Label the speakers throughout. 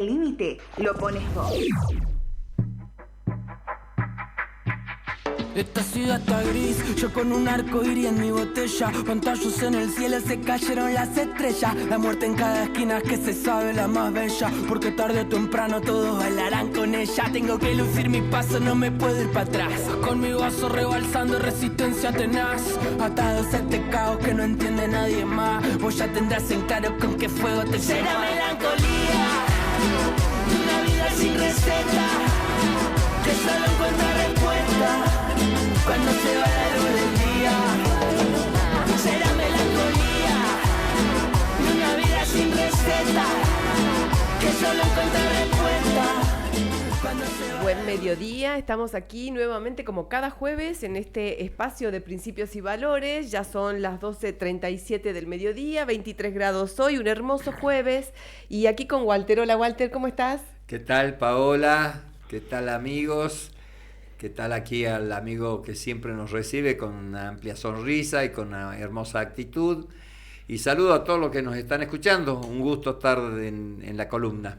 Speaker 1: El límite lo pones vos.
Speaker 2: Esta ciudad está gris, yo con un arco iris en mi botella. Pantallos en el cielo, se cayeron las estrellas. La muerte en cada esquina que se sabe la más bella. Porque tarde o temprano todos bailarán con ella. Tengo que lucir mi paso, no me puedo ir para atrás. Con mi vaso rebalsando resistencia tenaz. Atados a este caos que no entiende nadie más. Vos ya tendrás en claro con qué fuego te llena melancolía. Una vida sin receta, que solo encuentra respuesta cuando se va la luz del día. Será melancolía, una vida sin receta, que solo encuentra respuesta cuando se va.
Speaker 3: Buen mediodía, estamos aquí nuevamente como cada jueves en este espacio de principios y valores. Ya son las 12:37 del mediodía, 23 grados hoy, un hermoso jueves. Y aquí con Walter. Hola Walter, ¿cómo estás?
Speaker 4: ¿Qué tal, Paola? ¿Qué tal, amigos? ¿Qué tal aquí al amigo que siempre nos recibe con una amplia sonrisa y con una hermosa actitud? Y saludo a todos los que nos están escuchando. Un gusto estar en la columna.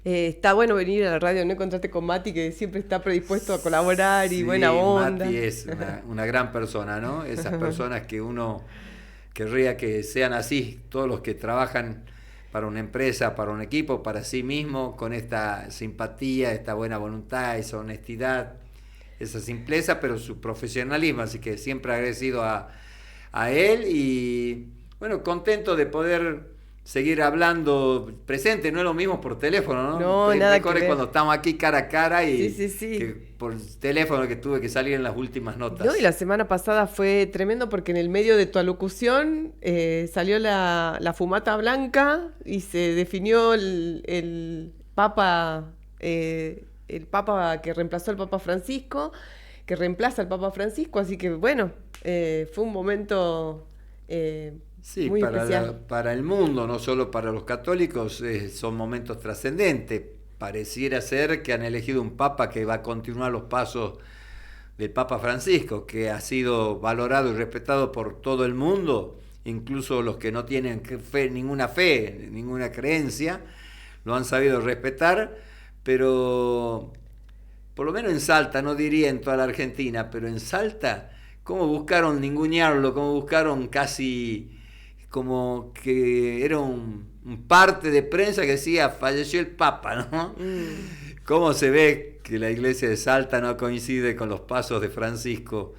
Speaker 3: Está bueno venir a la radio, no encontrarte con Mati, que siempre está predispuesto a colaborar y
Speaker 4: Sí,
Speaker 3: buena onda.
Speaker 4: Mati es una gran persona, ¿no? Esas personas que uno querría que sean así, todos los que trabajan para una empresa, para un equipo, para sí mismo, con esta simpatía, esta buena voluntad, esa honestidad, esa simpleza, pero su profesionalismo. Así que siempre agradecido a él y, bueno, contento de poder seguir hablando presente. No es lo mismo por teléfono, ¿no?
Speaker 3: No, nada que
Speaker 4: mejor es
Speaker 3: ver.
Speaker 4: cuando estamos aquí cara a cara y
Speaker 3: Sí.
Speaker 4: que por teléfono, que tuve que salir en las últimas notas.
Speaker 3: No, y la semana pasada fue tremendo porque en el medio de tu alocución salió la fumata blanca y se definió el Papa, el Papa que reemplazó al Papa Francisco, que reemplaza al Papa Francisco, así que bueno, fue un momento
Speaker 4: Sí,
Speaker 3: muy especial.
Speaker 4: para el mundo, no solo para los católicos, son momentos trascendentes. Pareciera ser que han elegido un papa que va a continuar los pasos del Papa Francisco, que ha sido valorado y respetado por todo el mundo, incluso los que no tienen ninguna creencia, lo han sabido respetar, pero por lo menos en Salta, no diría en toda la Argentina, pero en Salta, cómo buscaron ningunearlo, cómo buscaron casi como que era un parte de prensa que decía falleció el Papa, ¿no? Cómo se ve que la iglesia de Salta no coincide con los pasos de Francisco,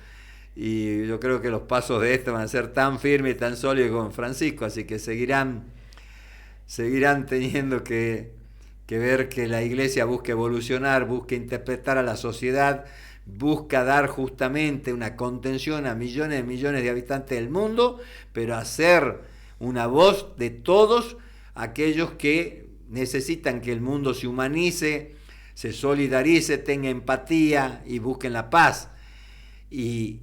Speaker 4: y yo creo que los pasos de este van a ser tan firmes y tan sólidos como Francisco, así que seguirán teniendo que ver que la iglesia busca evolucionar, busca interpretar a la sociedad, busca dar justamente una contención a millones y millones de habitantes del mundo, pero hacer una voz de todos aquellos que necesitan que el mundo se humanice, se solidarice, tenga empatía y busquen la paz. Y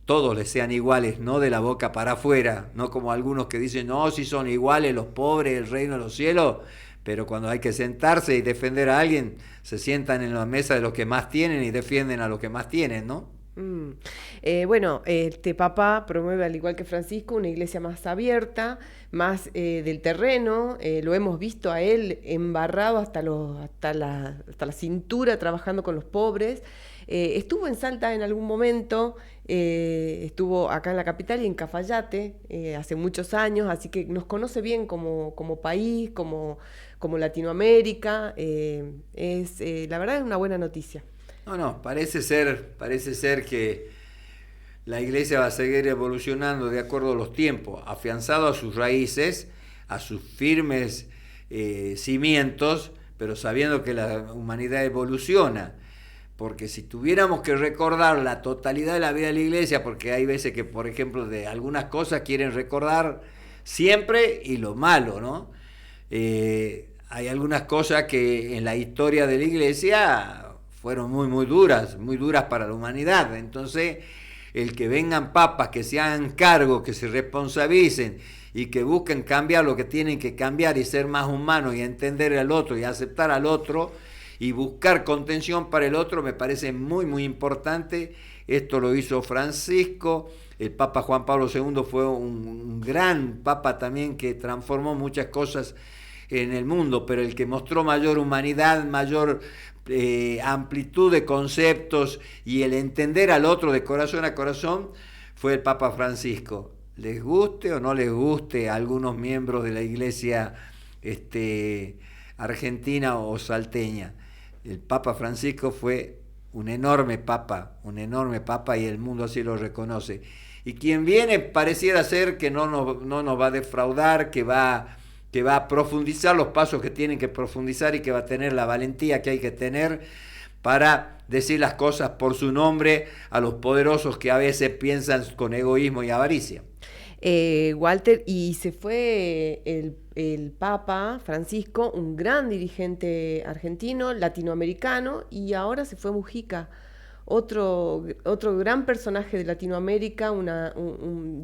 Speaker 4: todos les sean iguales, no de la boca para afuera, no como algunos que dicen, no, si son iguales los pobres, el reino de los cielos, pero cuando hay que sentarse y defender a alguien, se sientan en la mesa de los que más tienen y defienden a los que más tienen, ¿no?
Speaker 3: Bueno, este Papa promueve, al igual que Francisco, una iglesia más abierta, más del terreno. Lo hemos visto a él embarrado hasta la cintura trabajando con los pobres. Estuvo en Salta en algún momento, estuvo acá en la capital y en Cafayate hace muchos años, así que nos conoce bien como país, como Latinoamérica. La verdad es una buena noticia.
Speaker 4: No, parece ser que la iglesia va a seguir evolucionando de acuerdo a los tiempos, afianzado a sus raíces, a sus firmes cimientos, pero sabiendo que la humanidad evoluciona. Porque si tuviéramos que recordar la totalidad de la vida de la iglesia, porque hay veces que, por ejemplo, de algunas cosas quieren recordar siempre y lo malo, ¿no? Hay algunas cosas que en la historia de la iglesia fueron muy duras para la humanidad. Entonces, el que vengan papas, que se hagan cargo, que se responsabilicen y que busquen cambiar lo que tienen que cambiar y ser más humanos y entender al otro y aceptar al otro y buscar contención para el otro, me parece muy importante. Esto lo hizo Francisco. El Papa Juan Pablo II fue un gran papa también, que transformó muchas cosas en el mundo, pero el que mostró mayor humanidad, mayor amplitud de conceptos y el entender al otro de corazón a corazón fue el Papa Francisco. Les guste o no les guste a algunos miembros de la Iglesia argentina o salteña, el Papa Francisco fue un enorme papa y el mundo así lo reconoce. Y quien viene pareciera ser que no nos va a defraudar, que va a profundizar los pasos que tienen que profundizar y que va a tener la valentía que hay que tener para decir las cosas por su nombre a los poderosos que a veces piensan con egoísmo y avaricia.
Speaker 3: Walter, y se fue el Papa Francisco, un gran dirigente argentino, latinoamericano, y ahora se fue Mujica, otro gran personaje de Latinoamérica,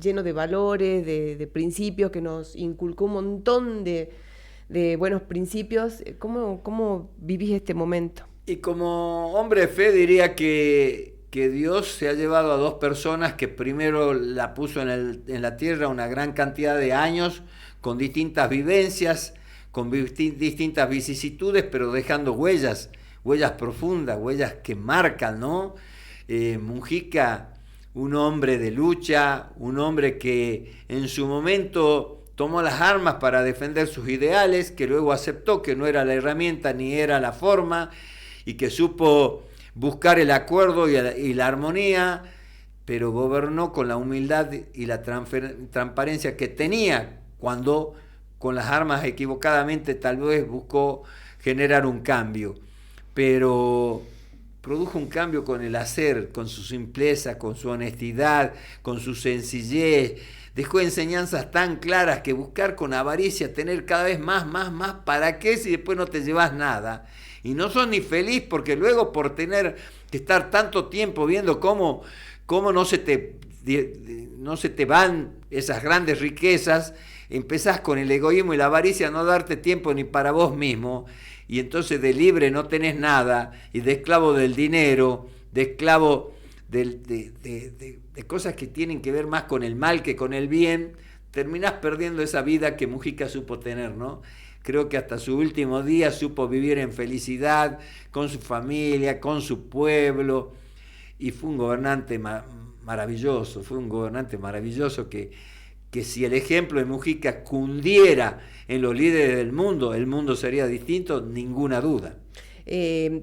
Speaker 3: lleno de valores, de principios, que nos inculcó un montón de buenos principios. ¿Cómo vivís este momento?
Speaker 4: Y como hombre de fe diría que Dios se ha llevado a dos personas que primero la puso en la tierra una gran cantidad de años, con distintas vivencias, con distintas vicisitudes, pero dejando huellas profundas, huellas que marcan, ¿no? Mujica, un hombre de lucha, un hombre que en su momento tomó las armas para defender sus ideales, que luego aceptó que no era la herramienta ni era la forma, y que supo buscar el acuerdo y la armonía, pero gobernó con la humildad y la transparencia que tenía cuando con las armas equivocadamente tal vez buscó generar un cambio, pero produjo un cambio con el hacer, con su simpleza, con su honestidad, con su sencillez. Dejó enseñanzas tan claras que buscar con avaricia, tener cada vez más, ¿para qué si después no te llevas nada? Y no sos ni feliz porque luego por tener que estar tanto tiempo viendo cómo no se te van esas grandes riquezas, empezás con el egoísmo y la avaricia a no darte tiempo ni para vos mismo, y entonces de libre no tenés nada, y de esclavo del dinero, de esclavo de cosas que tienen que ver más con el mal que con el bien, terminás perdiendo esa vida que Mujica supo tener, ¿no? Creo que hasta su último día supo vivir en felicidad, con su familia, con su pueblo, y fue un gobernante maravilloso, que si el ejemplo de Mujica cundiera en los líderes del mundo, el mundo sería distinto, ninguna duda.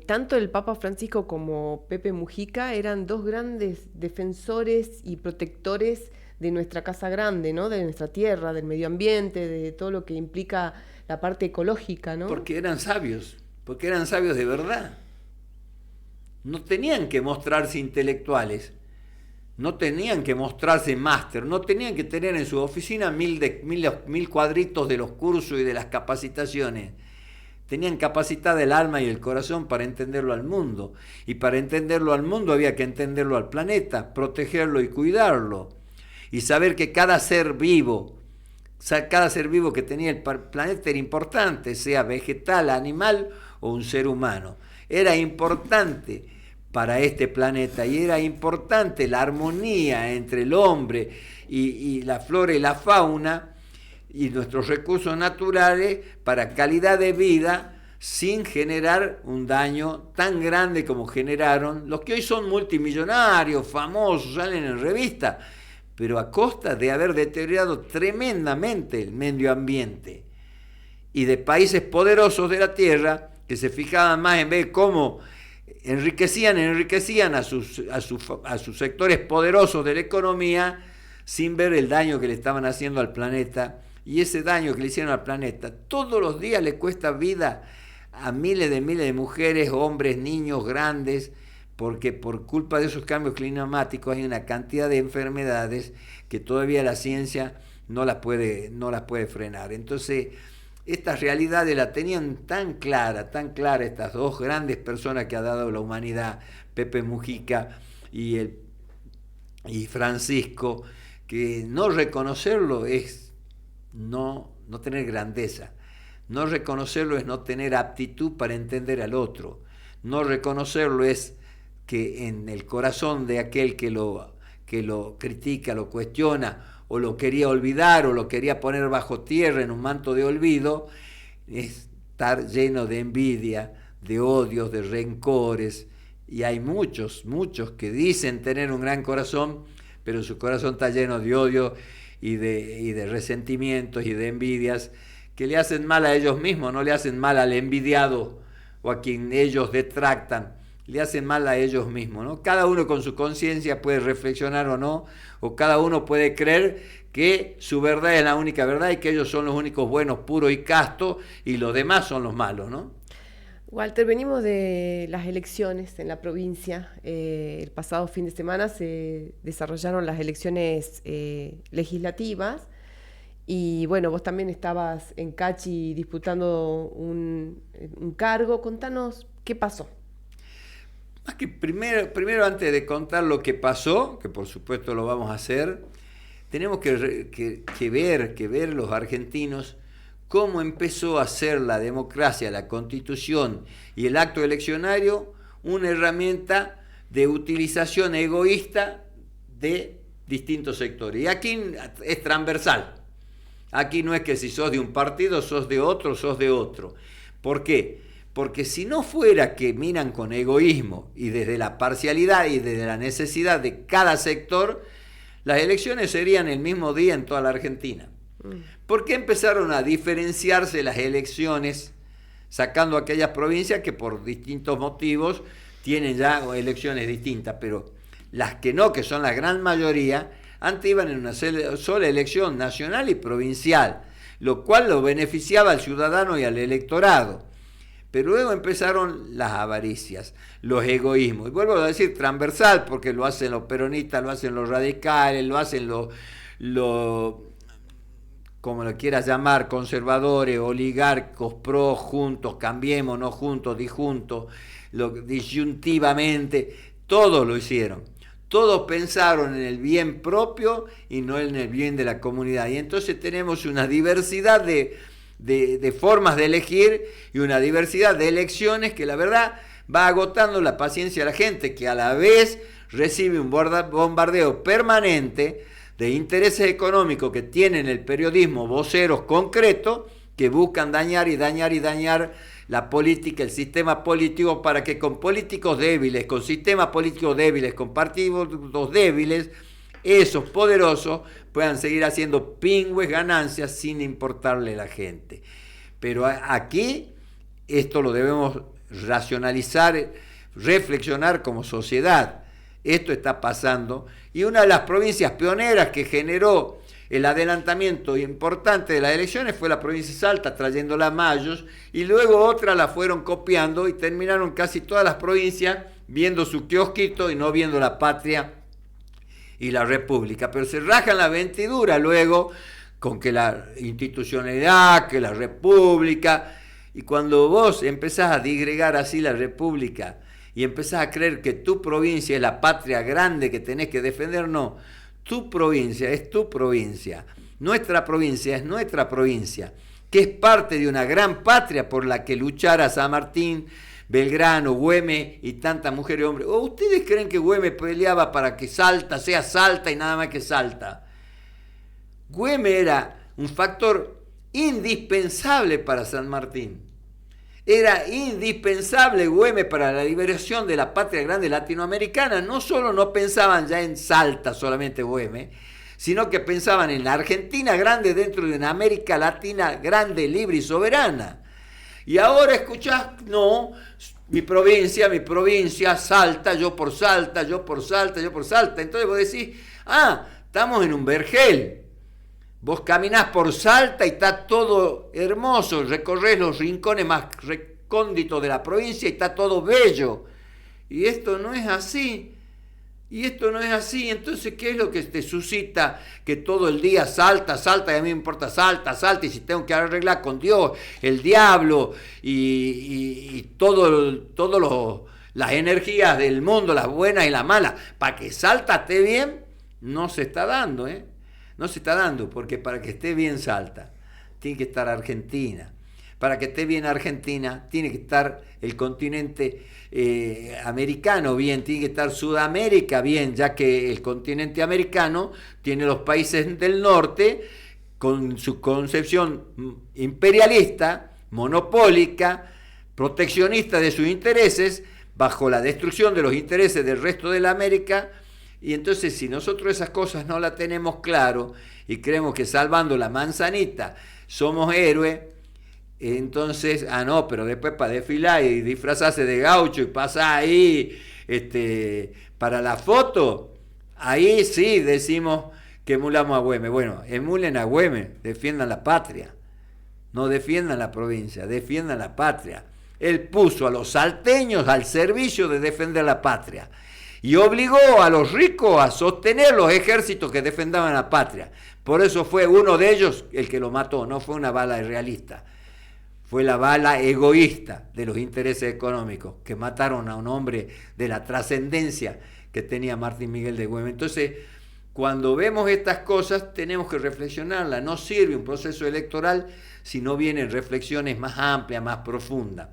Speaker 3: Tanto el Papa Francisco como Pepe Mujica eran dos grandes defensores y protectores de nuestra casa grande, ¿no? De nuestra tierra, del medio ambiente, de todo lo que implica la parte ecológica, ¿no?
Speaker 4: Porque eran sabios de verdad. No tenían que mostrarse intelectuales, no tenían que mostrarse máster, no tenían que tener en su oficina mil cuadritos de los cursos y de las capacitaciones. Tenían capacidad del alma y el corazón para entenderlo al mundo. Y para entenderlo al mundo había que entenderlo al planeta, protegerlo y cuidarlo. Y saber que cada ser vivo que tenía el planeta era importante, sea vegetal, animal o un ser humano. Era importante para este planeta y era importante la armonía entre el hombre y la flora y la fauna y nuestros recursos naturales para calidad de vida sin generar un daño tan grande como generaron los que hoy son multimillonarios, famosos, salen en revistas, pero a costa de haber deteriorado tremendamente el medio ambiente y de países poderosos de la tierra que se fijaban más en ver cómo enriquecían a sus sectores poderosos de la economía sin ver el daño que le estaban haciendo al planeta. Y ese daño que le hicieron al planeta todos los días le cuesta vida a miles de mujeres, hombres, niños, grandes, porque por culpa de esos cambios climáticos hay una cantidad de enfermedades que todavía la ciencia no las puede frenar. Entonces, estas realidades las tenían tan clara estas dos grandes personas que ha dado la humanidad, Pepe Mujica y Francisco, que no reconocerlo es no tener grandeza. No reconocerlo es no tener aptitud para entender al otro. No reconocerlo es que en el corazón de aquel que lo critica, lo cuestiona, o lo quería olvidar, o lo quería poner bajo tierra en un manto de olvido, estar lleno de envidia, de odios, de rencores, y hay muchos que dicen tener un gran corazón, pero su corazón está lleno de odio y de resentimientos y de envidias que le hacen mal a ellos mismos, no le hacen mal al envidiado o a quien ellos detractan, le hacen mal a ellos mismos, ¿no? Cada uno con su conciencia puede reflexionar o no, o cada uno puede creer que su verdad es la única verdad y que ellos son los únicos buenos, puros y castos, y los demás son los malos, ¿no?
Speaker 3: Walter, venimos de las elecciones en la provincia. El pasado fin de semana se desarrollaron las elecciones legislativas y bueno, vos también estabas en Cachi disputando un cargo. Contanos qué pasó.
Speaker 4: Más que primero, antes de contar lo que pasó, que por supuesto lo vamos a hacer, tenemos que ver los argentinos cómo empezó a ser la democracia, la Constitución y el acto eleccionario una herramienta de utilización egoísta de distintos sectores. Y aquí es transversal. Aquí no es que si sos de un partido, sos de otro. ¿Por qué? Porque si no fuera que miran con egoísmo y desde la parcialidad y desde la necesidad de cada sector, las elecciones serían el mismo día en toda la Argentina. ¿Por qué empezaron a diferenciarse las elecciones, sacando aquellas provincias que por distintos motivos tienen ya elecciones distintas? Pero las que no, que son la gran mayoría, antes iban en una sola elección nacional y provincial, lo cual lo beneficiaba al ciudadano y al electorado. Pero luego empezaron las avaricias, los egoísmos. Y vuelvo a decir transversal, porque lo hacen los peronistas, lo hacen los radicales, lo hacen los como lo quieras llamar, conservadores, oligarcos, pro, juntos, cambiemos, no juntos, disjuntos, disyuntivamente, todos lo hicieron. Todos pensaron en el bien propio y no en el bien de la comunidad. Y entonces tenemos una diversidad de formas de elegir y una diversidad de elecciones que la verdad va agotando la paciencia de la gente, que a la vez recibe un bombardeo permanente de intereses económicos que tienen el periodismo, voceros concretos, que buscan dañar la política, el sistema político, para que con políticos débiles, con sistemas políticos débiles, con partidos débiles, esos poderosos puedan seguir haciendo pingües ganancias sin importarle a la gente. Pero aquí esto lo debemos racionalizar, reflexionar como sociedad. Esto está pasando, y una de las provincias pioneras que generó el adelantamiento importante de las elecciones fue la provincia de Salta, trayéndola a Mayos, y luego otras la fueron copiando y terminaron casi todas las provincias viendo su kiosquito y no viendo la patria y la república. Pero se rajan la vestidura luego con que la institucionalidad, que la república, y cuando vos empezás a disgregar así la república y empezás a creer que tu provincia es la patria grande que tenés que defender, no. Tu provincia es tu provincia. Nuestra provincia es nuestra provincia, que es parte de una gran patria por la que luchara San Martín, Belgrano, Güemes y tantas mujeres y hombres. ¿O ustedes creen que Güemes peleaba para que Salta sea Salta y nada más que Salta? Güemes era un factor indispensable para San Martín. Era indispensable Güemes para la liberación de la patria grande latinoamericana. No solo no pensaban ya en Salta solamente Güemes, sino que pensaban en la Argentina grande dentro de una América Latina grande, libre y soberana. Y ahora escuchás, no, mi provincia, Salta, yo por Salta. Entonces vos decís, estamos en un vergel. Vos caminás por Salta y está todo hermoso, recorres los rincones más recónditos de la provincia y está todo bello. Y esto no es así. Entonces, ¿qué es lo que te suscita que todo el día Salta, y a mí me importa Salta, y si tengo que arreglar con Dios, el diablo y todo las energías del mundo, las buenas y las malas, para que Salta esté bien? No se está dando, No se está dando, porque para que esté bien Salta, tiene que estar Argentina. Para que esté bien Argentina, tiene que estar el continente americano bien, tiene que estar Sudamérica bien, ya que el continente americano tiene los países del norte con su concepción imperialista, monopólica, proteccionista de sus intereses, bajo la destrucción de los intereses del resto de la América. Y entonces, si nosotros esas cosas no las tenemos claro y creemos que salvando la manzanita somos héroes, entonces, no, pero después para desfilar y disfrazarse de gaucho y pasar ahí para la foto, ahí sí decimos que emulamos a Güemes. Bueno, emulen a Güemes, defiendan la patria, no defiendan la provincia, defiendan la patria. Él puso a los salteños al servicio de defender la patria y obligó a los ricos a sostener los ejércitos que defendaban la patria. Por eso fue uno de ellos el que lo mató, no fue una bala realista. Fue la bala egoísta de los intereses económicos que mataron a un hombre de la trascendencia que tenía Martín Miguel de Güemes. Entonces, cuando vemos estas cosas, tenemos que reflexionarlas. No sirve un proceso electoral si no vienen reflexiones más amplias, más profundas.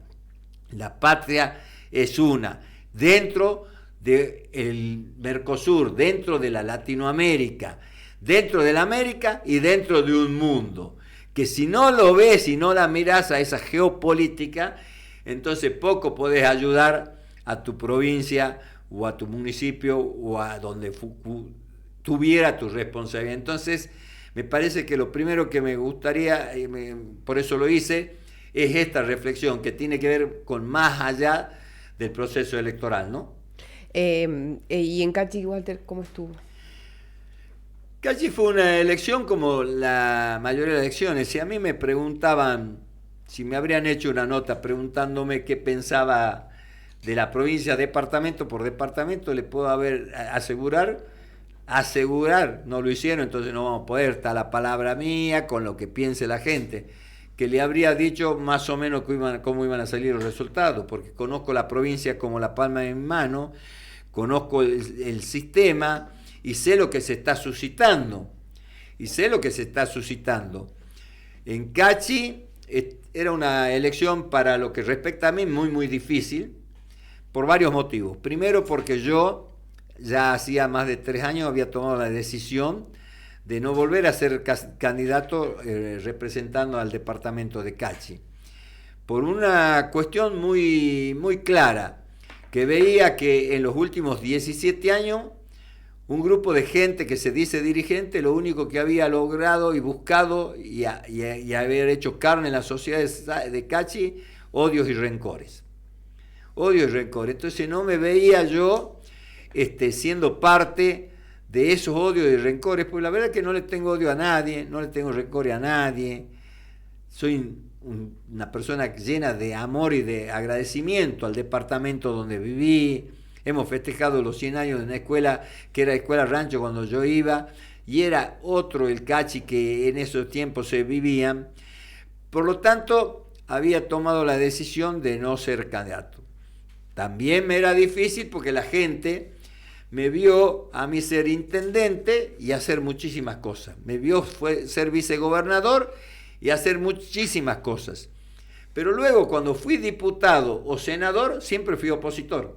Speaker 4: La patria es una, dentro del Mercosur, dentro de la Latinoamérica, dentro de la América y dentro de un mundo que si no lo ves, si no la mirás a esa geopolítica, entonces poco podés ayudar a tu provincia o a tu municipio o a donde tuviera tu responsabilidad. Entonces, me parece que lo primero que me gustaría, por eso lo hice, es esta reflexión que tiene que ver con más allá del proceso electoral, ¿no?
Speaker 3: Y en Cachi, Walter, ¿cómo estuvo?
Speaker 4: Cachi fue una elección como la mayoría de elecciones. Si a mí me preguntaban, si me habrían hecho una nota preguntándome qué pensaba de la provincia departamento por departamento, le puedo asegurar, no lo hicieron, entonces no vamos a poder, está la palabra mía con lo que piense la gente, que le habría dicho más o menos cómo iban a salir los resultados, porque conozco la provincia como la palma de mi mano, conozco el sistema, y sé lo que se está suscitando. En Cachi era una elección para lo que respecta a mí muy, muy difícil, por varios motivos. Primero porque yo ya hacía más de 3 años había tomado la decisión de no volver a ser candidato representando al departamento de Cachi. Por una cuestión muy, muy clara, que veía que en los últimos 17 años un grupo de gente que se dice dirigente, lo único que había logrado y buscado y haber hecho carne en la sociedad de Cachi, odios y rencores. Entonces no me veía yo siendo parte de esos odios y rencores, pues la verdad es que no le tengo odio a nadie, no le tengo rencor a nadie. Soy una persona llena de amor y de agradecimiento al departamento donde viví. Hemos festejado los 100 años de una escuela que era Escuela Rancho cuando yo iba, y era otro el Cachi que en esos tiempos se vivían. Por lo tanto, había tomado la decisión de no ser candidato. También me era difícil porque la gente me vio a mí ser intendente y hacer muchísimas cosas. Me vio ser vicegobernador y hacer muchísimas cosas. Pero luego, cuando fui diputado o senador, siempre fui opositor.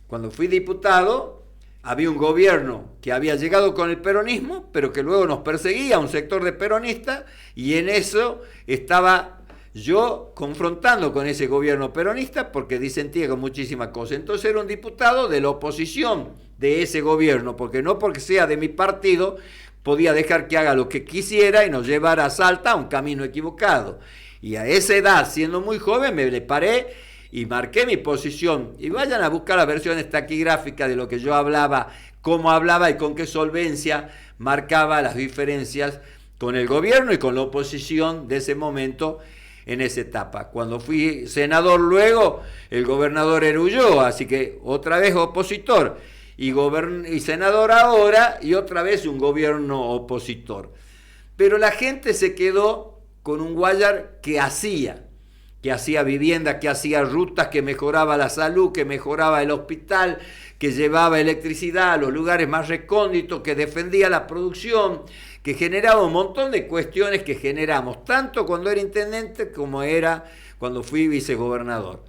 Speaker 4: Cuando fui diputado, había un gobierno que había llegado con el peronismo, pero que luego nos perseguía, un sector de peronistas, y en eso estaba yo confrontando con ese gobierno peronista porque disentía con muchísimas cosas. Entonces era un diputado de la oposición de ese gobierno, porque no porque sea de mi partido podía dejar que haga lo que quisiera y nos llevara a Salta a un camino equivocado. Y a esa edad, siendo muy joven, me le paré y marqué mi posición. Y vayan a buscar las versiones taquigráficas de lo que yo hablaba, cómo hablaba y con qué solvencia marcaba las diferencias con el gobierno y con la oposición de ese momento en esa etapa. Cuando fui senador luego, el gobernador era Ulloa, así que otra vez opositor, y senador ahora, y otra vez un gobierno opositor. Pero la gente se quedó con un Guayar que hacía vivienda, que hacía rutas, que mejoraba la salud, que mejoraba el hospital, que llevaba electricidad a los lugares más recónditos, que defendía la producción, que generaba un montón de cuestiones que generamos, tanto cuando era intendente como era cuando fui vicegobernador.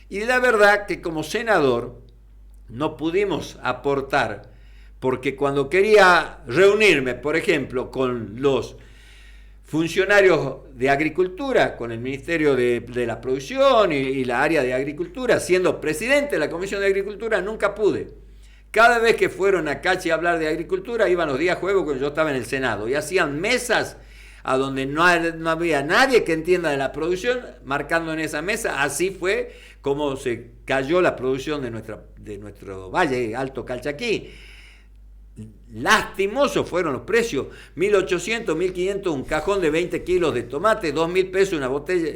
Speaker 4: Y la verdad que como senador no pudimos aportar, porque cuando quería reunirme, por ejemplo, con los funcionarios de agricultura con el Ministerio de la Producción y la área de agricultura, siendo presidente de la Comisión de Agricultura, nunca pude. Cada vez que fueron a Cachi a hablar de agricultura, iban los días jueves cuando yo estaba en el Senado, y hacían mesas a donde no había nadie que entienda de la producción, marcando en esa mesa. Así fue como se cayó la producción de nuestro valle, Alto Calchaquí. Lastimosos fueron los precios, 1.800, 1.500 un cajón de 20 kilos de tomate, 2.000 pesos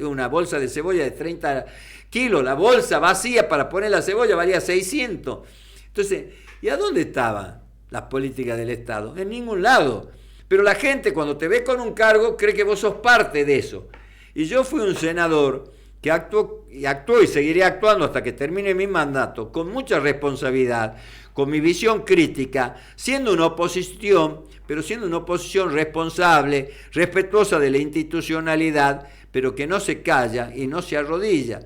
Speaker 4: una bolsa de cebolla de 30 kilos, la bolsa vacía para poner la cebolla valía 600. Entonces, ¿y a dónde estaban las políticas del Estado? En ningún lado. Pero la gente cuando te ve con un cargo cree que vos sos parte de eso. Y yo fui un senador que actuó y seguiré actuando hasta que termine mi mandato con mucha responsabilidad, con mi visión crítica, siendo una oposición, pero siendo una oposición responsable, respetuosa de la institucionalidad, pero que no se calla y no se arrodilla.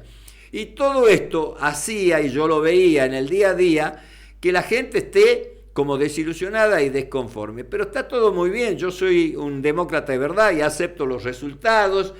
Speaker 4: Y todo esto hacía, y yo lo veía en el día a día, que la gente esté como desilusionada y desconforme. Pero está todo muy bien, yo soy un demócrata de verdad y acepto los resultados.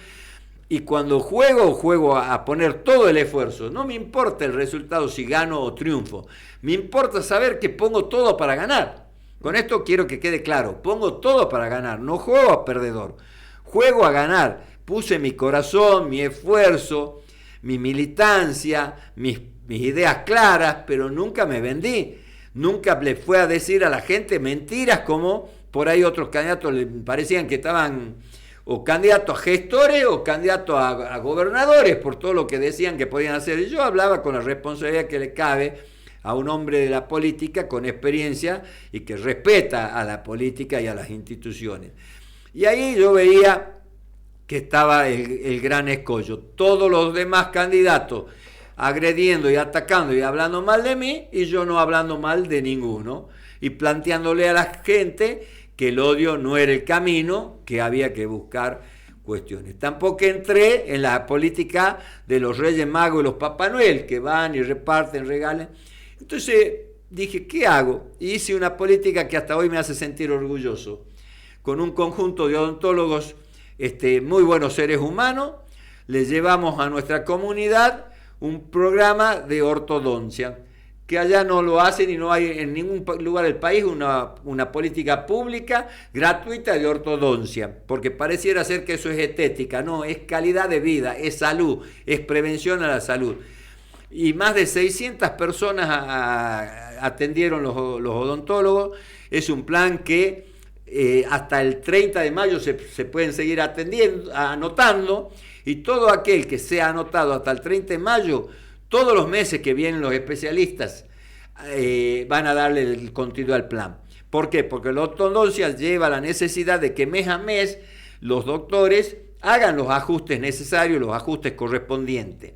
Speaker 4: Y cuando juego a poner todo el esfuerzo. No me importa el resultado si gano o triunfo. Me importa saber que pongo todo para ganar. Con esto quiero que quede claro. Pongo todo para ganar. No juego a perdedor. Juego a ganar. Puse mi corazón, mi esfuerzo, mi militancia, mis ideas claras, pero nunca me vendí. Nunca le fue a decir a la gente mentiras como por ahí otros candidatos le parecían que estaban o candidatos a gestores o candidatos a gobernadores por todo lo que decían que podían hacer. Y yo hablaba con la responsabilidad que le cabe a un hombre de la política con experiencia y que respeta a la política y a las instituciones. Y ahí yo veía que estaba el gran escollo. Todos los demás candidatos agrediendo y atacando y hablando mal de mí y yo no hablando mal de ninguno y planteándole a la gente que el odio no era el camino, que había que buscar cuestiones. Tampoco entré en la política de los Reyes Magos y los Papá Noel, que van y reparten, regalan. Entonces dije, ¿qué hago? Y hice una política que hasta hoy me hace sentir orgulloso, con un conjunto de odontólogos muy buenos seres humanos. Les llevamos a nuestra comunidad un programa de ortodoncia, que allá no lo hacen y no hay en ningún lugar del país una política pública gratuita de ortodoncia, porque pareciera ser que eso es estética. No, es calidad de vida, es salud, es prevención a la salud. Y más de 600 personas atendieron los odontólogos. Es un plan que hasta el 30 de mayo se pueden seguir anotando, y todo aquel que sea anotado hasta el 30 de mayo, todos los meses que vienen los especialistas van a darle el contenido al plan. ¿Por qué? Porque la ortodoncia lleva la necesidad de que mes a mes los doctores hagan los ajustes necesarios, los ajustes correspondientes.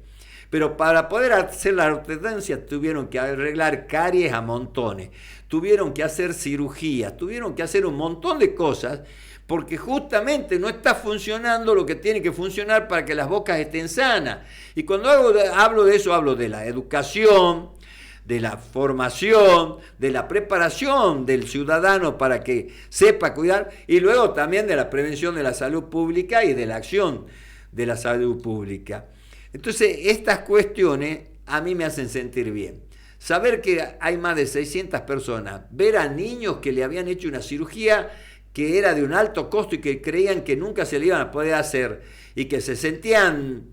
Speaker 4: Pero para poder hacer la ortodoncia tuvieron que arreglar caries a montones, tuvieron que hacer cirugías, tuvieron que hacer un montón de cosas, porque justamente no está funcionando lo que tiene que funcionar para que las bocas estén sanas. Y cuando hablo de eso, hablo de la educación, de la formación, de la preparación del ciudadano para que sepa cuidar, y luego también de la prevención de la salud pública y de la acción de la salud pública. Entonces, estas cuestiones a mí me hacen sentir bien. Saber que hay más de 600 personas, ver a niños que le habían hecho una cirugía que era de un alto costo y que creían que nunca se le iban a poder hacer y que se sentían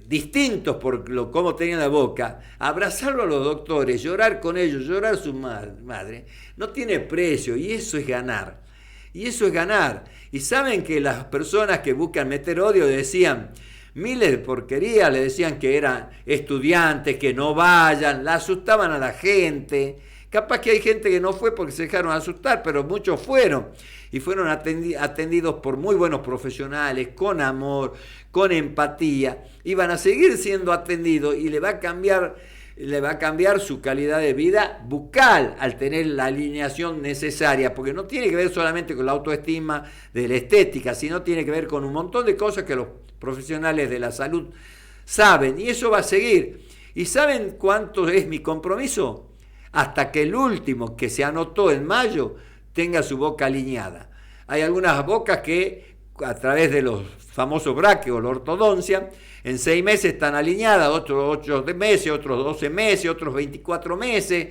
Speaker 4: distintos por cómo tenían la boca, abrazarlo a los doctores, llorar con ellos, llorar a su madre, no tiene precio, y eso es ganar. Y eso es ganar. Y saben que las personas que buscan meter odio decían miles de porquerías, le decían que eran estudiantes, que no vayan, la asustaban a la gente. Capaz que hay gente que no fue porque se dejaron asustar, pero muchos fueron. Y fueron atendidos por muy buenos profesionales, con amor, con empatía. Y van a seguir siendo atendidos y le va a cambiar su calidad de vida bucal al tener la alineación necesaria. Porque no tiene que ver solamente con la autoestima de la estética, sino tiene que ver con un montón de cosas que los profesionales de la salud saben. Y eso va a seguir. ¿Y saben cuánto es mi compromiso? Hasta que el último que se anotó en mayo tenga su boca alineada. Hay algunas bocas que a través de los famosos braqueos, la ortodoncia. En 6 meses están alineadas, otros 8 meses, otros 12 meses, otros 24 meses.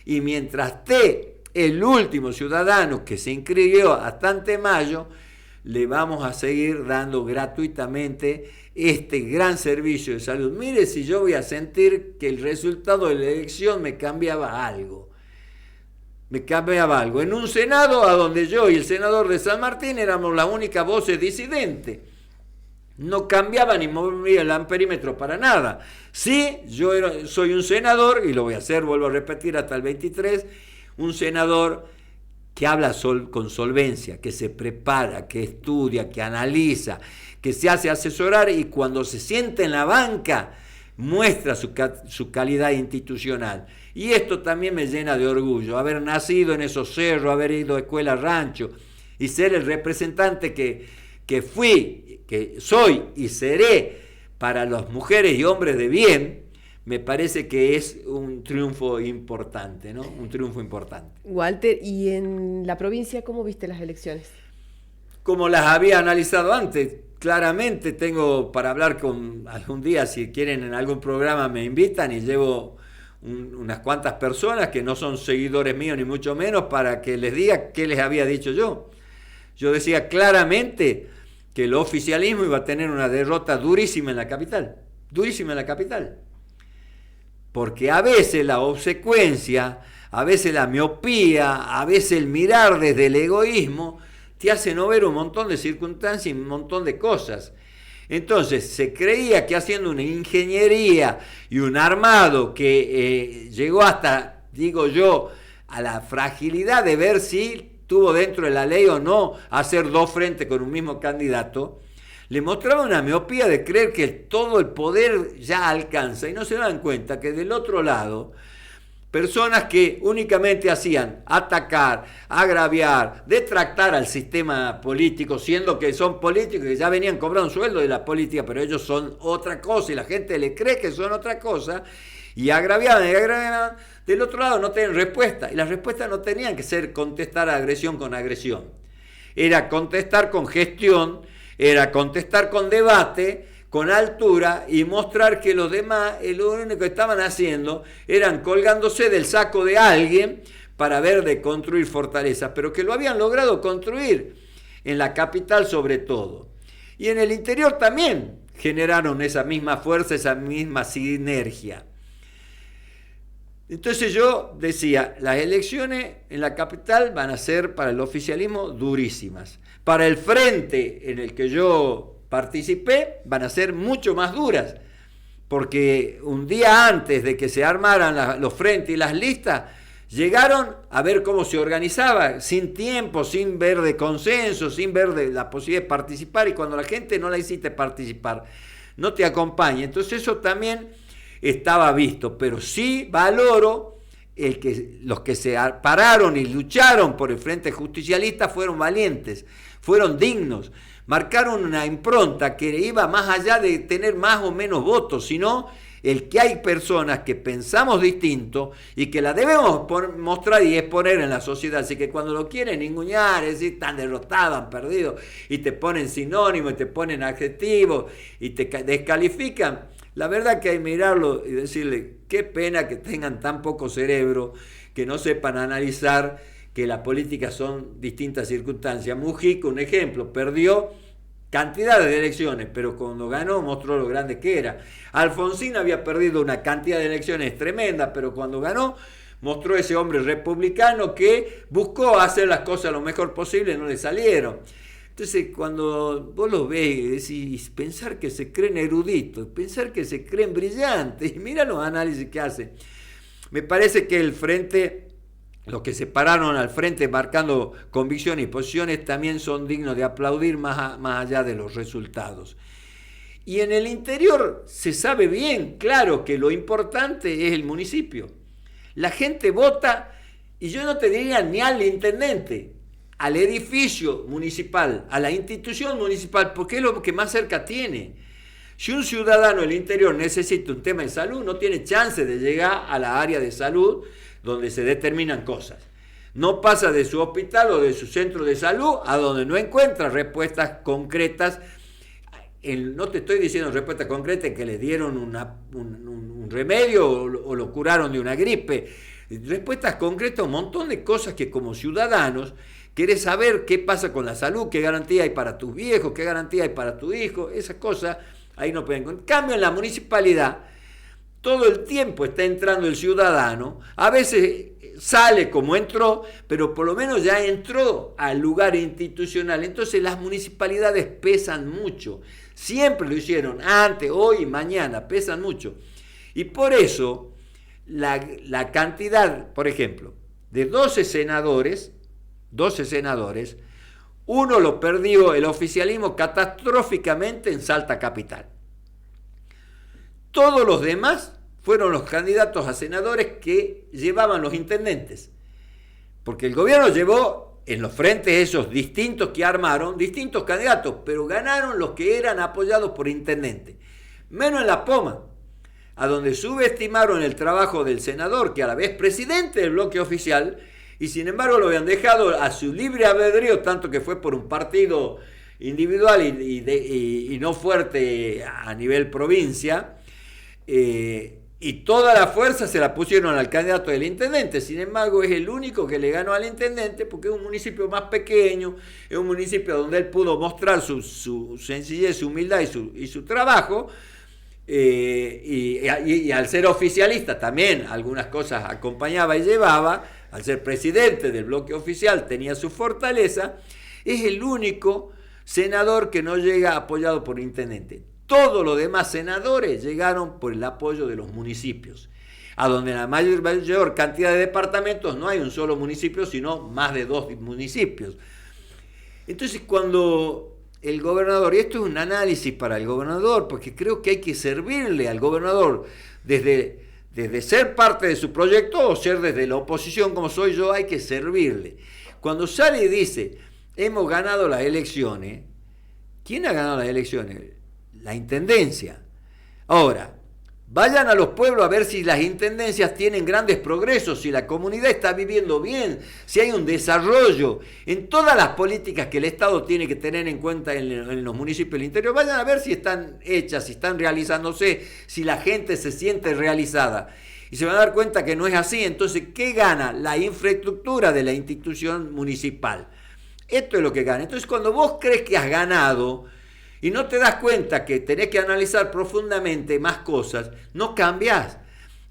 Speaker 4: Y mientras esté el último ciudadano que se inscribió hasta ante mayo, le vamos a seguir dando gratuitamente este gran servicio de salud. Mire si yo voy a sentir que el resultado de la elección me cambiaba algo. En un Senado a donde yo y el senador de San Martín éramos las únicas voces disidentes. No cambiaba ni movía el amperímetro para nada. Sí, soy un senador, y lo voy a hacer, vuelvo a repetir, hasta el 23, un senador que habla con solvencia, que se prepara, que estudia, que analiza, que se hace asesorar, y cuando se siente en la banca muestra su calidad institucional. Y esto también me llena de orgullo, haber nacido en esos cerros, haber ido a escuela rancho y ser el representante que fui, que soy y seré para las mujeres y hombres de bien. Me parece que es un triunfo importante, ¿no? Un triunfo importante.
Speaker 3: Walter, ¿y en la provincia cómo viste las elecciones?
Speaker 4: Como las había analizado antes, claramente tengo para hablar con algún día, si quieren en algún programa me invitan y llevo unas cuantas personas que no son seguidores míos ni mucho menos para que les diga qué les había dicho yo. Yo decía claramente que el oficialismo iba a tener una derrota durísima en la capital, porque a veces la obsecuencia, a veces la miopía, a veces el mirar desde el egoísmo te hace no ver un montón de circunstancias y un montón de cosas. Entonces se creía que haciendo una ingeniería y un armado que llegó hasta, digo yo, a la fragilidad de ver si tuvo dentro de la ley o no hacer 2 frentes con un mismo candidato, le mostraba una miopía de creer que todo el poder ya alcanza, y no se dan cuenta que del otro lado, personas que únicamente hacían atacar, agraviar, detractar al sistema político, siendo que son políticos que ya venían cobrando un sueldo de la política, pero ellos son otra cosa y la gente le cree que son otra cosa, y agraviaban, del otro lado no tenían respuesta, y las respuestas no tenían que ser contestar agresión con agresión, era contestar con gestión, era contestar con debate, con altura, y mostrar que los demás lo único que estaban haciendo eran colgándose del saco de alguien para ver de construir fortalezas, pero que lo habían logrado construir en la capital sobre todo. Y en el interior también generaron esa misma fuerza, esa misma sinergia. Entonces yo decía, las elecciones en la capital van a ser para el oficialismo durísimas. Para el frente en el que yo participé van a ser mucho más duras, porque un día antes de que se armaran los frentes y las listas, llegaron a ver cómo se organizaba, sin tiempo, sin ver de consenso, sin ver de la posibilidad de participar, y cuando la gente no la hiciste participar, no te acompaña. Entonces eso también estaba visto, pero sí valoro los que se pararon y lucharon por el frente justicialista fueron valientes, fueron dignos, marcaron una impronta que iba más allá de tener más o menos votos, sino el que hay personas que pensamos distinto y que la debemos mostrar y exponer en la sociedad. Así que cuando lo quieren ningunear, es decir, están derrotados, han perdido, y te ponen sinónimos, y te ponen adjetivos, y te descalifican, la verdad que hay que mirarlo y decirle, qué pena que tengan tan poco cerebro, que no sepan analizar que la política son distintas circunstancias. Mujica, un ejemplo, perdió cantidades de elecciones, pero cuando ganó mostró lo grande que era. Alfonsín había perdido una cantidad de elecciones tremenda, pero cuando ganó mostró ese hombre republicano que buscó hacer las cosas lo mejor posible, no le salieron. Entonces, cuando vos los ves y decís, pensar que se creen eruditos, pensar que se creen brillantes, y mira los análisis que hacen. Me parece que el frente, los que se pararon al frente marcando convicciones y posiciones, también son dignos de aplaudir más allá de los resultados. Y en el interior se sabe bien, claro, que lo importante es el municipio. La gente vota, y yo no te diría ni al intendente, al edificio municipal, a la institución municipal, porque es lo que más cerca tiene. Si un ciudadano del interior necesita un tema de salud, no tiene chance de llegar a la área de salud donde se determinan cosas, no pasa de su hospital o de su centro de salud a donde no encuentra respuestas concretas. No te estoy diciendo respuestas concretas que le dieron un remedio o lo curaron de una gripe. Respuestas concretas a un montón de cosas que como ciudadanos querés saber qué pasa con la salud, qué garantía hay para tus viejos, qué garantía hay para tu hijo, esas cosas ahí no pueden. En cambio, en la municipalidad todo el tiempo está entrando el ciudadano, a veces sale como entró, pero por lo menos ya entró al lugar institucional. Entonces las municipalidades pesan mucho, siempre lo hicieron, antes, hoy y mañana, pesan mucho. Y por eso la cantidad, por ejemplo, de 12 senadores, uno lo perdió el oficialismo catastróficamente en Salta Capital. Todos los demás fueron los candidatos a senadores que llevaban los intendentes. Porque el gobierno llevó en los frentes esos distintos que armaron, distintos candidatos, pero ganaron los que eran apoyados por intendentes. Menos en La Poma, a donde subestimaron el trabajo del senador, que a la vez presidente del bloque oficial, y sin embargo lo habían dejado a su libre albedrío, tanto que fue por un partido individual y no fuerte a nivel provincia, y toda la fuerza se la pusieron al candidato del intendente. Sin embargo, es el único que le ganó al intendente porque es un municipio más pequeño, es un municipio donde él pudo mostrar su sencillez, su humildad y su trabajo. Y al ser oficialista también algunas cosas acompañaba y llevaba, al ser presidente del bloque oficial tenía su fortaleza. Es el único senador que no llega apoyado por intendente. Todos los demás senadores llegaron por el apoyo de los municipios, a donde en la mayor cantidad de departamentos no hay un solo municipio, sino más de 2 municipios. Entonces, cuando el gobernador, y esto es un análisis para el gobernador, porque creo que hay que servirle al gobernador desde ser parte de su proyecto o ser desde la oposición como soy yo, hay que servirle. Cuando sale y dice, hemos ganado las elecciones, ¿quién ha ganado las elecciones? La intendencia. Ahora, vayan a los pueblos a ver si las intendencias tienen grandes progresos, si la comunidad está viviendo bien, si hay un desarrollo en todas las políticas que el Estado tiene que tener en cuenta en los municipios del interior. Vayan a ver si están hechas, si están realizándose, si la gente se siente realizada. Y se van a dar cuenta que no es así. Entonces, ¿qué gana? La infraestructura de la institución municipal. Esto es lo que gana. Entonces, cuando vos crees que has ganado y no te das cuenta que tenés que analizar profundamente más cosas, no cambias.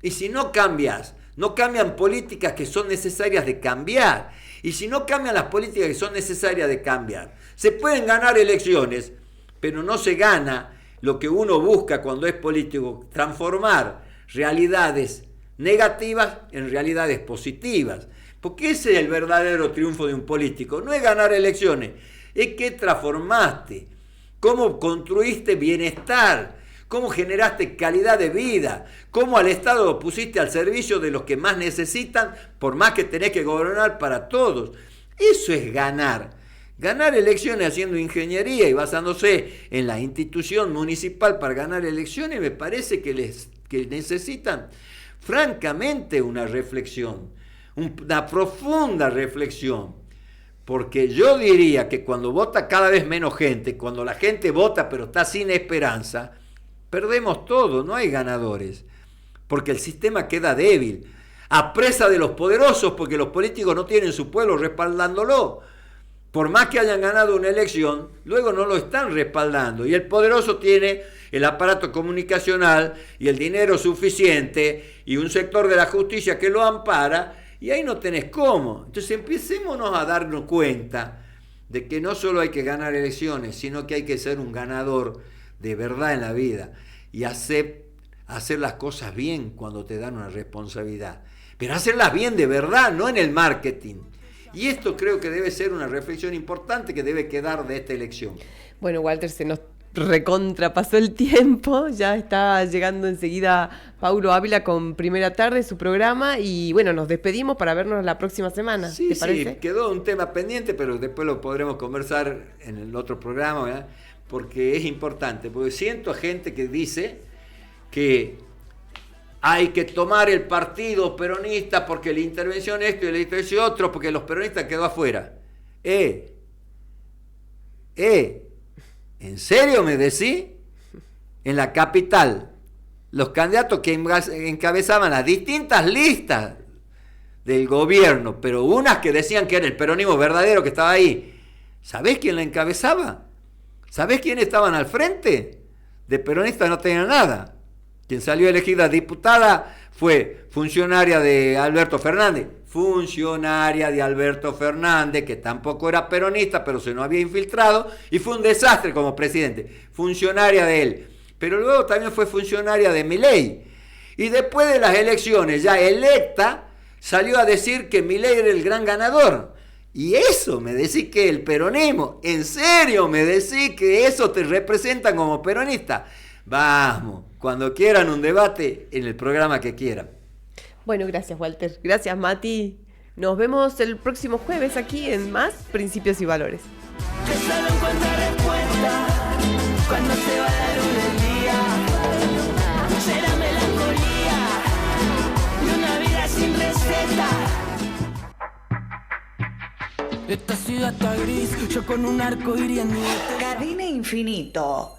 Speaker 4: Y si no cambias, no cambian políticas que son necesarias de cambiar. Y si no cambian las políticas que son necesarias de cambiar, se pueden ganar elecciones, pero no se gana lo que uno busca cuando es político, transformar realidades negativas en realidades positivas. Porque ese es el verdadero triunfo de un político. No es ganar elecciones, es que transformaste. Cómo construiste bienestar, cómo generaste calidad de vida, cómo al Estado lo pusiste al servicio de los que más necesitan, por más que tenés que gobernar para todos. Eso es ganar. Ganar elecciones haciendo ingeniería y basándose en la institución municipal para ganar elecciones, me parece que necesitan francamente una reflexión, una profunda reflexión. Porque yo diría que cuando vota cada vez menos gente, cuando la gente vota pero está sin esperanza, perdemos todo, no hay ganadores. Porque el sistema queda débil, a presa de los poderosos, porque los políticos no tienen su pueblo respaldándolo. Por más que hayan ganado una elección, luego no lo están respaldando. Y el poderoso tiene el aparato comunicacional y el dinero suficiente y un sector de la justicia que lo ampara. Y ahí no tenés cómo. Entonces empecémonos a darnos cuenta de que no solo hay que ganar elecciones, sino que hay que ser un ganador de verdad en la vida y hacer las cosas bien cuando te dan una responsabilidad. Pero hacerlas bien de verdad, no en el marketing. Y esto creo que debe ser una reflexión importante que debe quedar de esta elección.
Speaker 3: Bueno, Walter, se nos recontrapasó el tiempo, ya está llegando enseguida Paulo Ávila con Primera Tarde, su programa, y bueno, nos despedimos para vernos la próxima semana.
Speaker 4: Sí,
Speaker 3: ¿te parece?
Speaker 4: Sí, quedó un tema pendiente, pero después lo podremos conversar en el otro programa, ¿verdad? Porque es importante, porque siento a gente que dice que hay que tomar el partido peronista porque la intervención esto y la intervención otro, porque los peronistas quedó afuera. ¿En serio me decís? En la capital, los candidatos que encabezaban las distintas listas del gobierno, pero unas que decían que era el peronismo verdadero que estaba ahí, ¿sabés quién la encabezaba? ¿Sabés quién estaban al frente? De peronista no tenía nada. Quien salió elegida diputada fue funcionaria de Alberto Fernández. Funcionaria de Alberto Fernández, que tampoco era peronista, pero se nos había infiltrado, y fue un desastre como presidente. Funcionaria de él. Pero luego también fue funcionaria de Milei. Y después de las elecciones, ya electa, salió a decir que Milei era el gran ganador. Y eso me decís que el peronismo, ¿en serio me decís que eso te representa como peronista? Vamos, cuando quieran un debate, en el programa que quieran.
Speaker 3: Bueno, gracias Walter, gracias Mati. Nos vemos el próximo jueves aquí en Más Principios y Valores.
Speaker 2: Que solo encuentra respuesta cuando se va la luz del día. Será melancolía y una vida sin receta. Esta ciudad está gris, yo con un arco iría en mi
Speaker 1: Cadena Infinito.